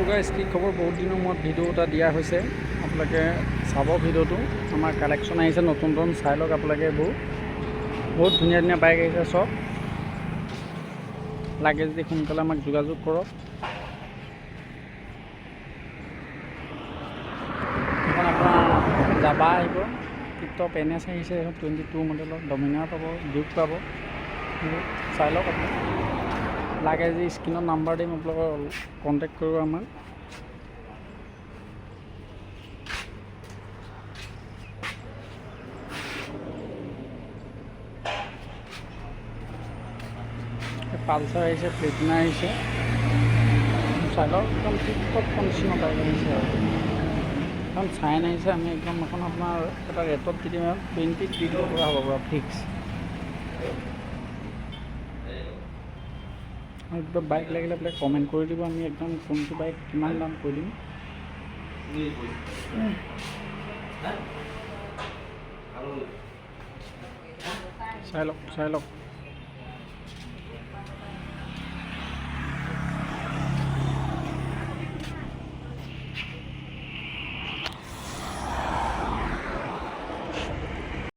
গাইছ কি খবৰ বহুত দিনৰ মূৰত ভিডিঅ' এটা দিয়া হৈছে আপোনালোকে চাব ভিডিঅ'টো আমাৰ কালেকশ্যন আহিছে নতুন চাই লওক আপোনালোকে বহুত ধুনীয়া ধুনীয়া বাইক আহিছে চব লাগে যদি সোনকালে আমাক যোগাযোগ কৰক এখন আপোনাৰ যাবা আহিব টিপটপ NS আহিছে 22 মডেলৰ ডমিনাৰ পাব ডিউক পাব চাই লওক আপুনি লাগে যদি স্ক্ৰীনত নাম্বাৰ দিম আপোনালোকৰ কণ্টেক্ট কৰিব আমাক পালচাৰ আহিছে প্লেটিনা আহিছে চাই লওক একদম টিপটপ কণ্ডিশ্যনৰ বাইক আহিছে আৰু এখন চাইন আহিছে আমি একদম এখন আপোনাৰ এটা ৰেটত দি দিম 20 দি দিব পৰা হ'ব পৰা ফিক্স একদম বাইক লাগিলে বোলে কমেণ্ট কৰি দিব আমি একদম কোনটো বাইক কিমান দাম কৈ দিম চাই লওক